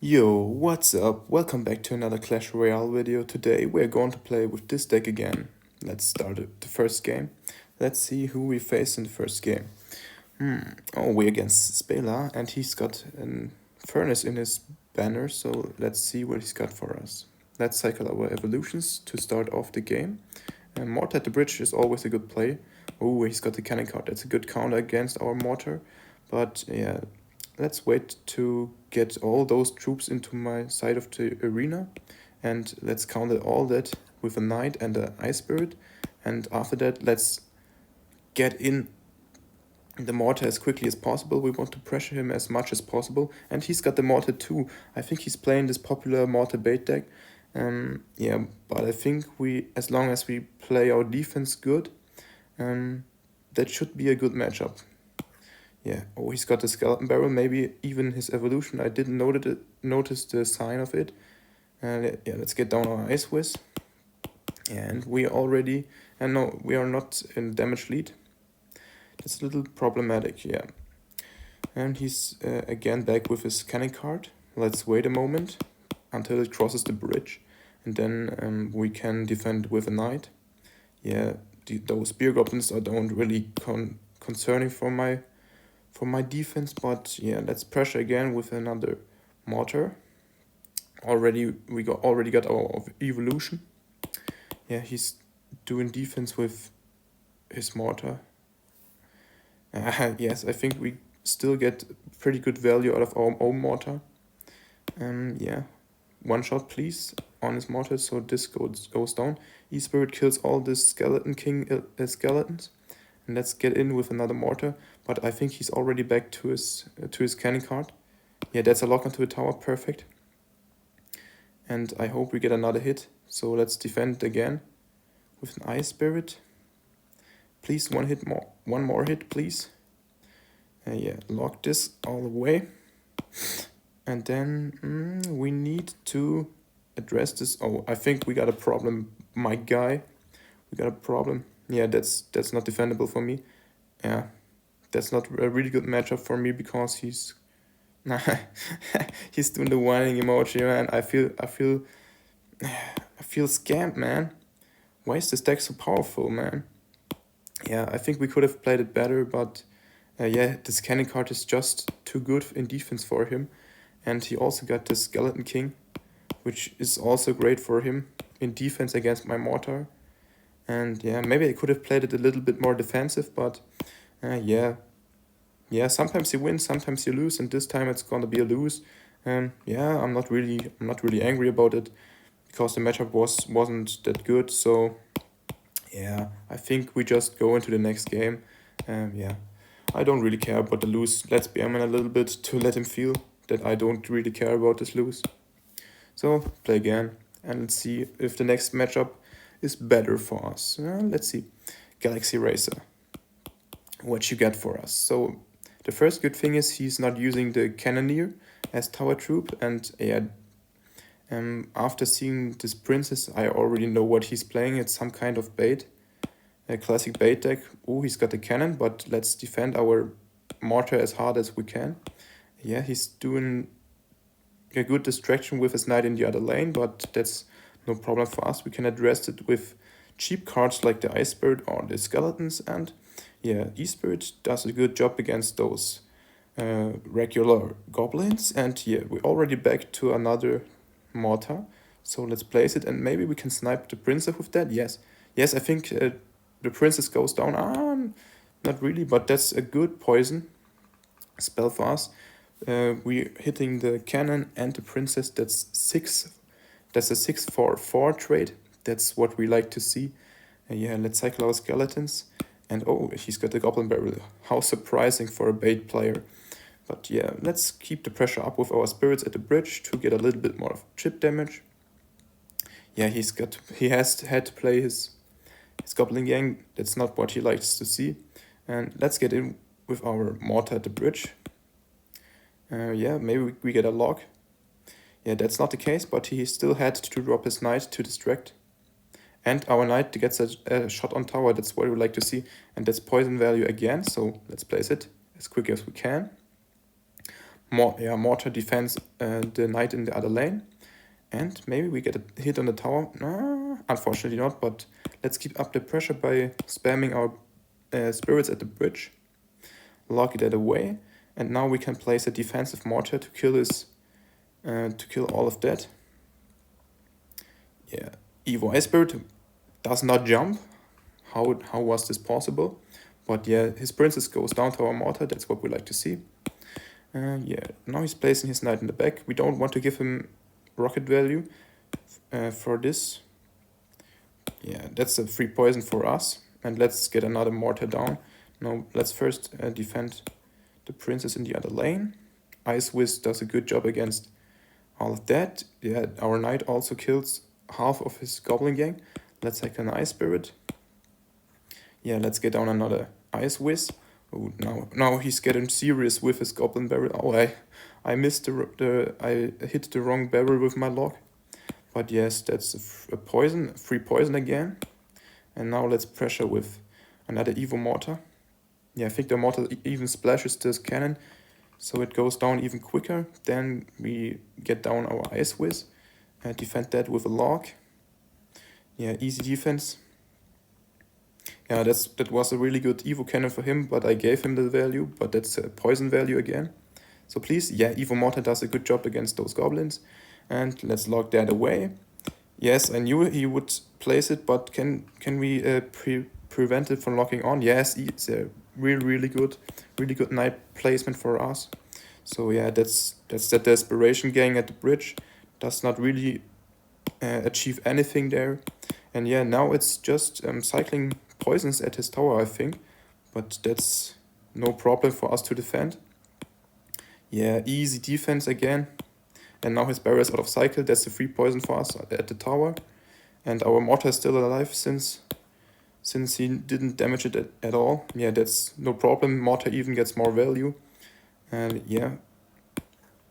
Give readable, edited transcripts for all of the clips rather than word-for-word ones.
Yo, what's up? Welcome back to another Clash Royale video. Today we're going to play with this deck again. Let's start the first game. Let's see who we face in the first game. Oh, we're against Spela and he's got a furnace in his banner, so let's see what he's got for us. Let's cycle our evolutions to start off the game. And Mortar at the bridge is always a good play. Oh, he's got the cannon card. That's a good counter against our Mortar. But yeah, let's wait to get all those troops into my side of the arena. And let's counter all that with a knight and an ice spirit. And after that, let's get in the mortar as quickly as possible. We want to pressure him as much as possible. And he's got the mortar too. I think he's playing this popular mortar bait deck. Yeah, but I think as long as we play our defense good, that should be a good matchup. Yeah, oh, he's got the skeleton barrel, maybe even his evolution. I didn't notice the sign of it. Yeah, let's get down our Ice Whiz. And we already, and no, we are not in damage lead. That's a little problematic, yeah. And he's again back with his cannon card. Let's wait a moment until it crosses the bridge. And then we can defend with a knight. Yeah, those spear goblins don't really concerning for my defense, but yeah, let's pressure again with another mortar. We already got our evolution. Yeah, he's doing defense with his mortar. Yes, I think we still get pretty good value out of our own mortar. Yeah, one shot please on his mortar, so this goes down. E-Spirit kills all the Skeleton King skeletons. And let's get in with another mortar, but I think he's already back to his cannon card. Yeah, that's a lock onto a tower, perfect. And I hope we get another hit, so let's defend again with an Ice Spirit. Please, one more hit, please. Yeah, lock this all the way. And then we need to address this. Oh, I think we got a problem, my guy. We got a problem. Yeah, that's not defendable for me. Yeah, that's not a really good matchup for me because he's he's doing the whining emoji, man. I feel scammed, man. Why is this deck so powerful, man? Yeah, I think we could have played it better, but yeah, this cannon card is just too good in defense for him. And he also got the Skeleton King, which is also great for him in defense against my mortar. And yeah, maybe I could have played it a little bit more defensive, but yeah, sometimes you win, sometimes you lose, and this time it's gonna be a lose. And yeah, I'm not really angry about it because the matchup wasn't that good. So yeah, I think we just go into the next game. Yeah, I don't really care about the lose. Let's be a little bit to let him feel that I don't really care about this lose. So play again and let's see if the next matchup is better for us. Let's see. Galaxy Racer. What you got for us? So the first good thing is he's not using the Cannoneer as tower troop, and yeah, after seeing this princess, I already know what he's playing. It's some kind of bait, a classic bait deck. Oh, he's got the cannon, but let's defend our mortar as hard as we can. Yeah, he's doing a good distraction with his knight in the other lane, but that's no problem for us. We can address it with cheap cards like the Ice Spirit or the Skeletons, and yeah, E-Spirit does a good job against those regular goblins. And yeah, we're already back to another mortar, so let's place it, and maybe we can snipe the princess with that. Yes, I think the princess goes down. Not really, but that's a good poison spell for us. We're hitting the cannon and the princess. That's a 6/4 trade. That's what we like to see. Yeah, let's cycle our skeletons. And oh, he's got the goblin barrel. How surprising for a bait player. But yeah, let's keep the pressure up with our spirits at the bridge to get a little bit more of chip damage. Yeah, he has had to play his goblin gang. That's not what he likes to see. And let's get in with our mortar at the bridge. Yeah, maybe we get a lock. Yeah, that's not the case, but he still had to drop his knight to distract. And our knight gets a shot on tower. That's what we like to see. And that's poison value again, so let's place it as quick as we can. mortar defense the knight in the other lane. And maybe we get a hit on the tower. Unfortunately not, but let's keep up the pressure by spamming our spirits at the bridge. Lock it away. And now we can place a defensive mortar to kill all of that. Yeah, Evo Ice Spirit does not jump. How was this possible? But yeah, his princess goes down to our mortar. That's what we like to see. Yeah, now he's placing his knight in the back. We don't want to give him rocket value for this. Yeah, that's a free poison for us. And let's get another mortar down. Now let's first defend the princess in the other lane. Ice Whiz does a good job against all of that. Yeah, our knight also kills half of his goblin gang. Let's take an Ice Spirit. Yeah, let's get down another Ice Whiz. Oh, now he's getting serious with his goblin barrel. Oh, I missed I hit the wrong barrel with my lock. But yes, that's a poison, free poison again. And now let's pressure with another Evo Mortar. Yeah, I think the mortar even splashes this cannon, so it goes down even quicker. Then we get down our Ice Whiz and defend that with a log. Yeah, easy defense. Yeah, that was a really good Evo cannon for him, but I gave him the value, but that's a poison value again. So please, yeah, Evo Mortar does a good job against those goblins. And let's lock that away. Yes, I knew he would place it, but can we prevent it from locking on? Yes, it's a really good knight placement for us. So yeah, that's the desperation gang at the bridge. Does not really achieve anything there. And yeah, now it's just cycling poisons at his tower, I think. But that's no problem for us to defend. Yeah, easy defense again. And now his barrier is out of cycle. That's a free poison for us at the tower. And our mortar is still alive since he didn't damage it at all. Yeah, that's no problem. Mortar even gets more value. And yeah.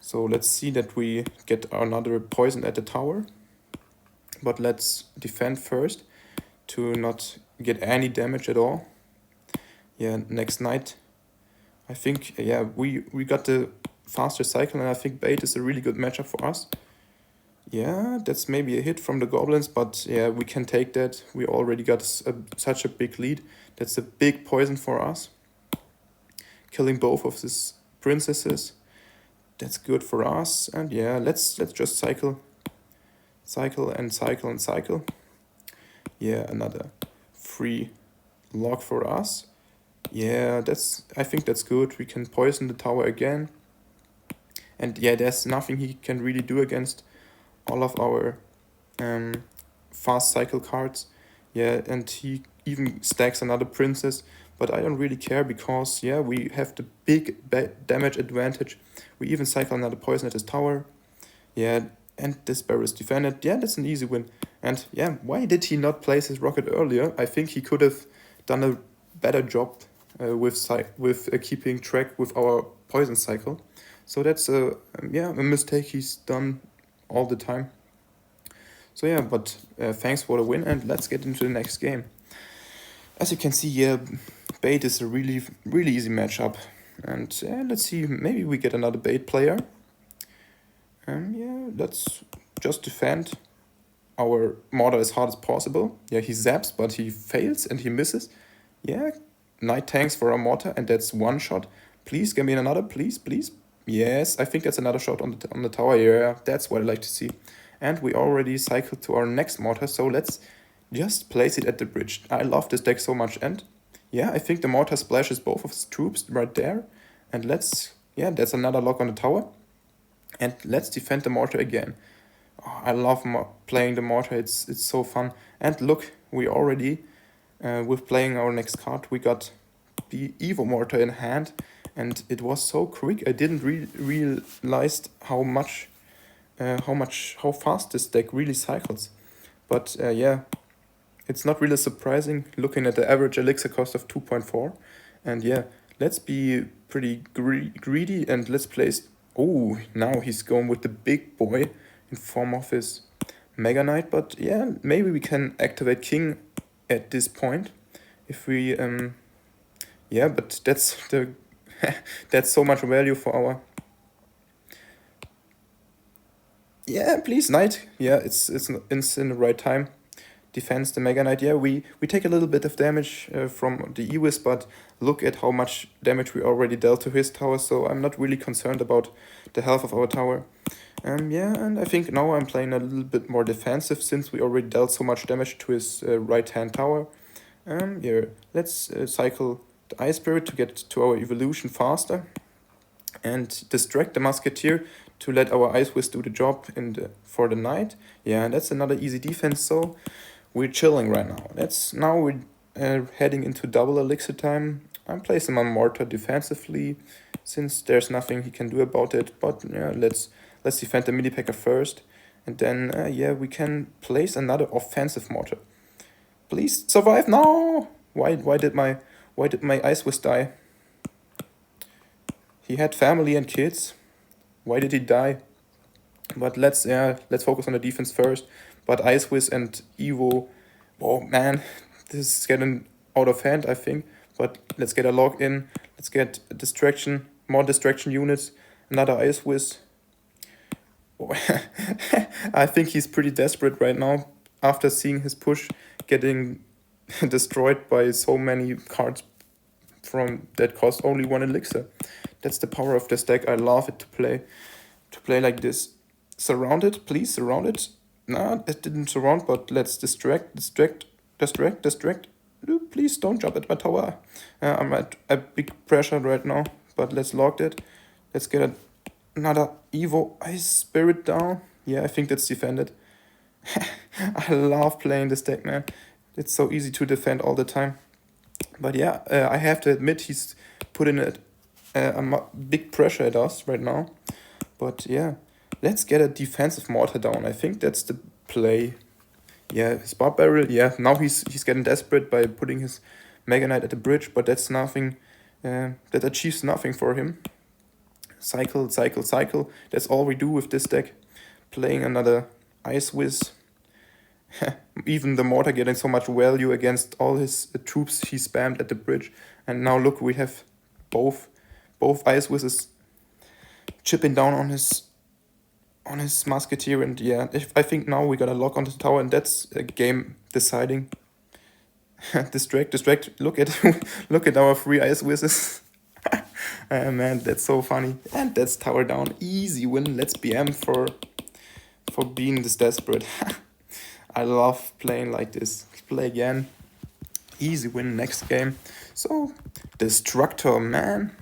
So let's see that we get another poison at the tower. But let's defend first to not get any damage at all. Yeah, next night. I think, yeah, we got the faster cycle, and I think bait is a really good matchup for us. Yeah, that's maybe a hit from the goblins, but yeah, we can take that. We already got such a big lead. That's a big poison for us. Killing both of these princesses. That's good for us. And yeah, let's just cycle and cycle and cycle. Yeah, another free log for us. Yeah, I think that's good. We can poison the tower again. And yeah, there's nothing he can really do against all of our fast cycle cards. Yeah, and he even stacks another princess, but I don't really care because, yeah, we have the big damage advantage. We even cycle another poison at his tower. Yeah, and this barrel is defended. Yeah, that's an easy win. And yeah, why did he not place his rocket earlier? I think he could have done a better job with keeping track with our poison cycle. So that's a mistake he's done all the time. So yeah, but thanks for the win, and let's get into the next game. As you can see here, bait is a really easy matchup. And let's see, maybe we get another bait player. Yeah, let's just defend our mortar as hard as possible. Yeah, he zaps, but he fails and he misses. Yeah, knight tanks for our mortar, and that's one shot. Please give me another, please. Yes, I think that's another shot on the tower. Yeah, that's what I like to see. And we already cycled to our next mortar, so let's just place it at the bridge. I love this deck so much, and yeah, I think the mortar splashes both of his troops right there. And that's another lock on the tower. And let's defend the mortar again. Oh, I love playing the mortar, it's so fun. And look, we already, with playing our next card, we got the Evo mortar in hand. And it was so quick, I didn't realize how fast this deck really cycles. But yeah, it's not really surprising looking at the average elixir cost of 2.4. And yeah, let's be pretty greedy and let's place... Oh, now he's going with the big boy in form of his Mega Knight. But yeah, maybe we can activate King at this point. If we... yeah, but that's so much value for our Yeah, please, knight. Yeah, it's in the right time. Defense the Mega Knight. Yeah, we take a little bit of damage from the Ewis, but look at how much damage we already dealt to his tower, so I'm not really concerned about the health of our tower. Yeah, and I think now I'm playing a little bit more defensive since we already dealt so much damage to his right-hand tower. Yeah, let's cycle the Ice Spirit to get to our evolution faster and distract the Musketeer to let our Ice Whiz do the job for the Knight. Yeah, and that's another easy defense, so we're chilling right now. Now we're heading into double elixir time. I'm placing my mortar defensively since there's nothing he can do about it. But yeah, let's defend the mini packer first, and then yeah, we can place another offensive mortar. Please survive! No! Why did my Ice Whiz die? He had family and kids. Why did he die? But let's focus on the defense first. But Ice Whiz and Evo, oh man, this is getting out of hand, I think. But let's get a log in. Let's get a distraction, more distraction units, another Ice Whiz. Oh, I think he's pretty desperate right now after seeing his push getting destroyed by so many cards from that cost only 1 elixir. That's the power of this deck. I love it to play like this. Surround it, please surround it. Nah, it didn't surround, but let's distract. Please don't jump at my tower. I'm at a big pressure right now, but let's lock it. Let's get another Evo Ice Spirit down. Yeah, I think that's defended. I love playing this deck, man. It's so easy to defend all the time. But yeah, I have to admit he's putting a big pressure at us right now. But yeah, let's get a defensive mortar down. I think that's the play. Yeah, Spot Barrel. Yeah, now he's getting desperate by putting his Mega Knight at the bridge, but that's nothing. That achieves nothing for him. Cycle. That's all we do with this deck. Playing another Ice Whiz. Even the mortar getting so much value against all his troops he spammed at the bridge. And now look, we have both Ice Whizzes chipping down on his Musketeer. And yeah, I think now we got a lock on the tower, and that's a game deciding. distract. Look at our 3 Ice Whizzes. Man, that's so funny. And that's tower down. Easy win. Let's BM for being this desperate. I love playing like this. Let's play again. Easy win next game. So, Destructor, man.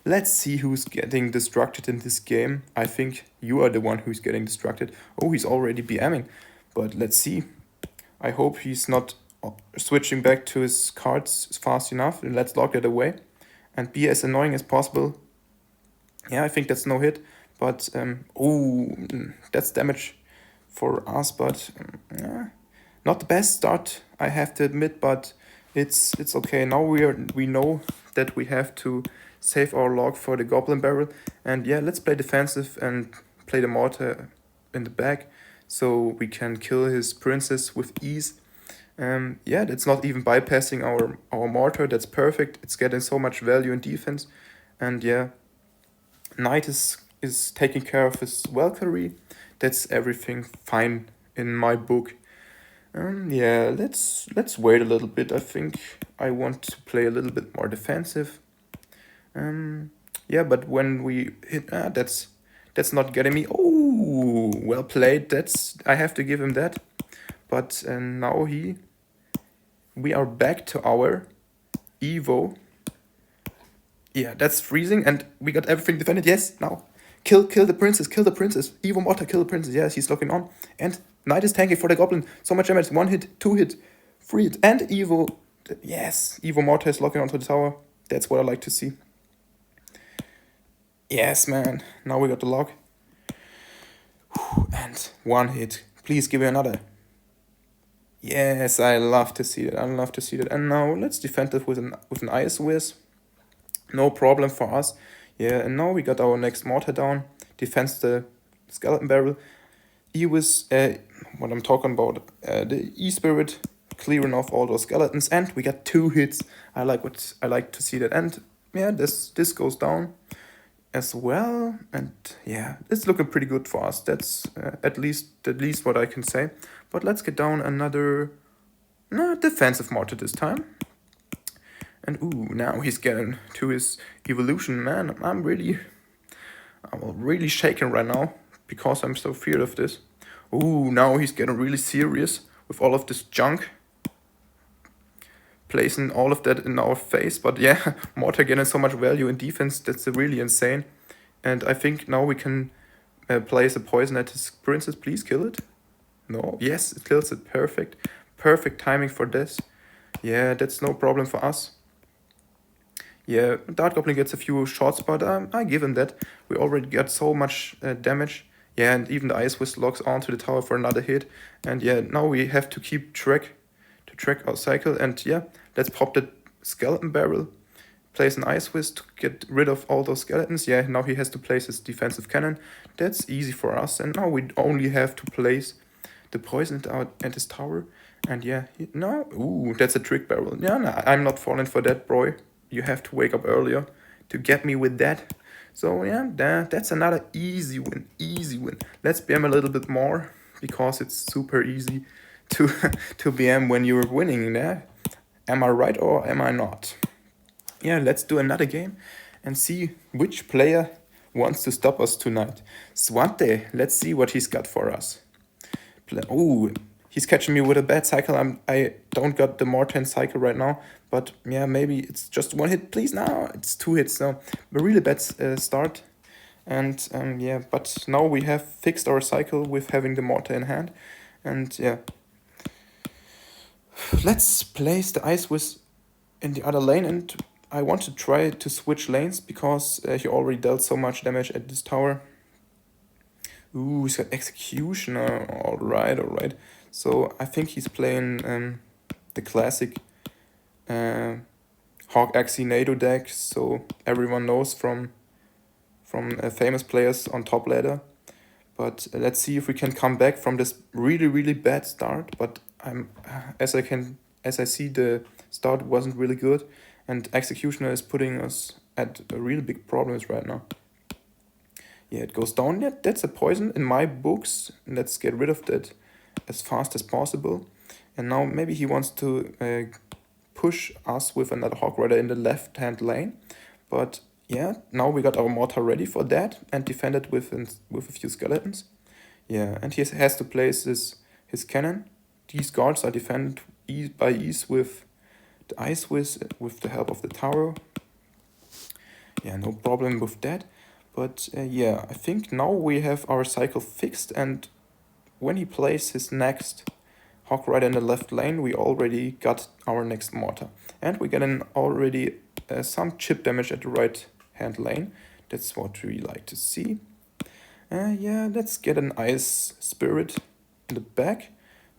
Let's see who's getting destructed in this game. I think you are the one who's getting destructed. Oh, he's already BMing. But let's see. I hope he's not switching back to his cards fast enough. And let's lock it away. And be as annoying as possible. Yeah, I think that's no hit. But, that's damage for us, but yeah, not the best start, I have to admit, but it's okay. Now we know that we have to save our log for the Goblin Barrel, and yeah, let's play defensive and play the mortar in the back so we can kill his princess with ease. Yeah, that's not even bypassing our mortar. That's perfect. It's getting so much value in defense, and yeah, Knight is taking care of his Valkyrie. That's everything fine in my book. Yeah, let's wait a little bit. I think I want to play a little bit more defensive. Yeah, but when we hit, that's not getting me. Oh, well played. I have to give him that. But now we are back to our Evo. Yeah, that's freezing, and we got everything defended. Yes, now. Kill the princess. Evo Mortar, kill the princess. Yes, he's locking on. And Knight is tanking for the Goblin. So much damage. 1 hit, 2 hit, 3 hit. And Evo. Yes, Evo Mortar is locking onto the tower. That's what I like to see. Yes, man. Now we got the lock. And 1 hit. Please give me another. Yes, I love to see that. And now let's defend it with an Ice Whiz. No problem for us. Yeah, and now we got our next mortar down. Defends the Skeleton Barrel. Ewis, what I'm talking about, the E-Spirit, clearing off all those skeletons. And we got 2 hits. I like to see that. And yeah, this goes down. as well. And yeah, it's looking pretty good for us. That's at least what I can say. But let's get down another defensive mortar this time. And ooh, now he's getting to his evolution, man. I'm really shaking right now because I'm so feared of this. Ooh, now he's getting really serious with all of this junk. Placing all of that in our face. But yeah, Mortar getting so much value in defense, that's really insane. And I think now we can place a poison at his princess. Please kill it. No, yes, it kills it. Perfect. Perfect timing for this. Yeah, that's no problem for us. Yeah, Dart Goblin gets a few shots, but I give him that. We already got so much damage. Yeah, and even the Ice Whisk locks onto the tower for another hit. And yeah, now we have to keep track our cycle. And yeah, let's pop the skeleton barrel. Place an Ice Whisk to get rid of all those skeletons. Yeah, now he has to place his defensive cannon. That's easy for us. And now we only have to place the poison at his tower. And yeah, ooh, that's a trick barrel. Yeah, no, I'm not falling for that, bro. You have to wake up earlier to get me with that. So yeah, that's another easy win. Easy win. Let's BM a little bit more because it's super easy to to BM when you're winning. Yeah, am I right or am I not? Yeah, let's do another game and see which player wants to stop us tonight. Swante, let's see what he's got for us. Ooh, he's catching me with a bad cycle. I don't got the more 10 cycle right now, but yeah, maybe it's just one hit. Please, no, it's 2 hits. So a really bad start. And yeah, but now we have fixed our cycle with having the mortar in hand. And yeah, let's place the Ice Whisk in the other lane. And I want to try to switch lanes because he already dealt so much damage at this tower. Ooh, he's got Executioner. Alright. So I think he's playing the classic Hawk Axie NATO deck. So everyone knows from famous players on top ladder. But let's see if we can come back from this really bad start. But as I see, the start wasn't really good, and Executioner is putting us at really big problems right now. Yeah, it goes down. Yeah, that's a poison in my books. Let's get rid of that as fast as possible. And now maybe he wants to push us with another Hawk Rider in the left-hand lane. But yeah, now we got our mortar ready for that and defended with a few skeletons. Yeah, and he has to place his cannon. These guards are defended by ease with the Ice Whisk with the help of the tower. Yeah, no problem with that. But yeah, I think now we have our cycle fixed, and when he plays his next Hawk Rider in the left lane, we already got our next mortar. And we get already some chip damage at the right hand lane. That's what we like to see. Yeah, let's get an Ice Spirit in the back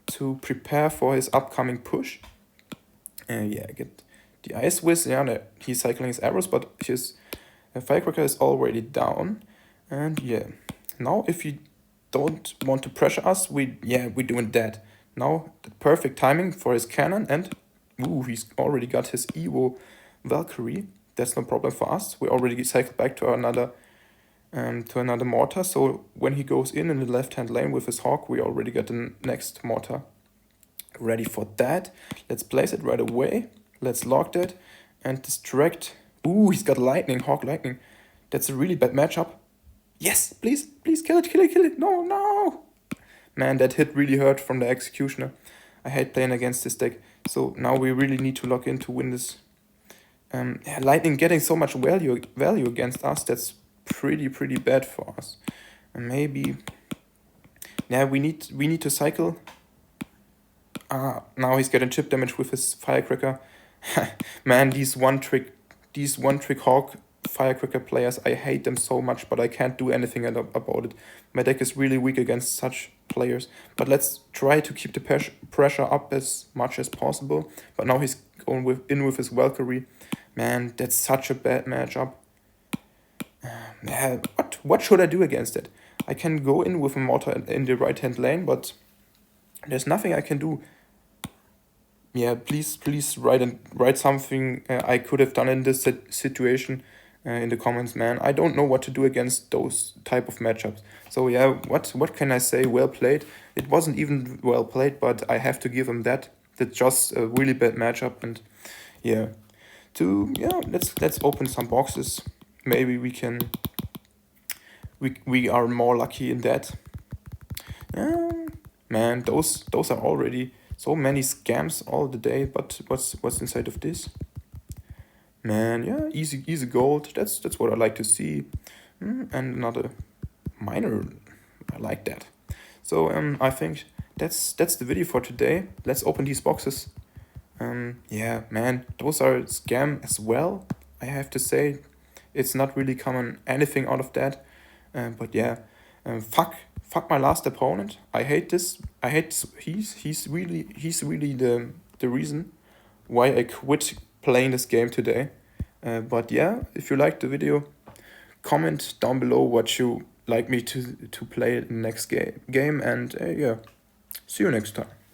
to prepare for his upcoming push. Yeah, get the Ice Whisk. Yeah, he's cycling his arrows, but his Firecracker is already down. And yeah, now if you don't want to pressure us, we're doing that. Now the perfect timing for his cannon, and ooh, he's already got his Evo Valkyrie. That's no problem for us. We already cycled back to another mortar. So when he goes in the left-hand lane with his Hawk, we already got the next mortar ready for that. Let's place it right away. Let's lock that and distract. Ooh, he's got lightning, Hawk lightning. That's a really bad matchup. Yes, please kill it. No. Man, that hit really hurt from the Executioner. I hate playing against this deck. So now we really need to lock in to win this. Yeah, lightning getting so much value against us. That's pretty bad for us. And maybe, yeah, we need to cycle. Now he's getting chip damage with his Firecracker. Man, these one trick Hawk Firecracker players, I hate them so much, but I can't do anything about it. My deck is really weak against such players. But let's try to keep the pressure up as much as possible. But now he's going with his Valkyrie. Man, that's such a bad matchup. What should I do against it? I can go in with a mortar in the right-hand lane, but there's nothing I can do. Yeah, please write something I could have done in this situation. in the comments, man. I don't know what to do against those type of matchups. So yeah, what can I say? Well played. It wasn't even well played, but I have to give him that. That's just a really bad matchup, and yeah. Let's open some boxes. Maybe we are more lucky in that. Man, those are already so many scams all the day. But what's inside of this? Man, yeah, easy gold. That's what I like to see. And another minor. I like that. So I think that's the video for today. Let's open these boxes. Yeah, man, those are scam as well. I have to say, it's not really coming anything out of that. But yeah, fuck my last opponent. I hate this. He's really the reason why I quit playing this game today. But yeah, if you liked the video, comment down below what you like me to play in the next game. And yeah, see you next time.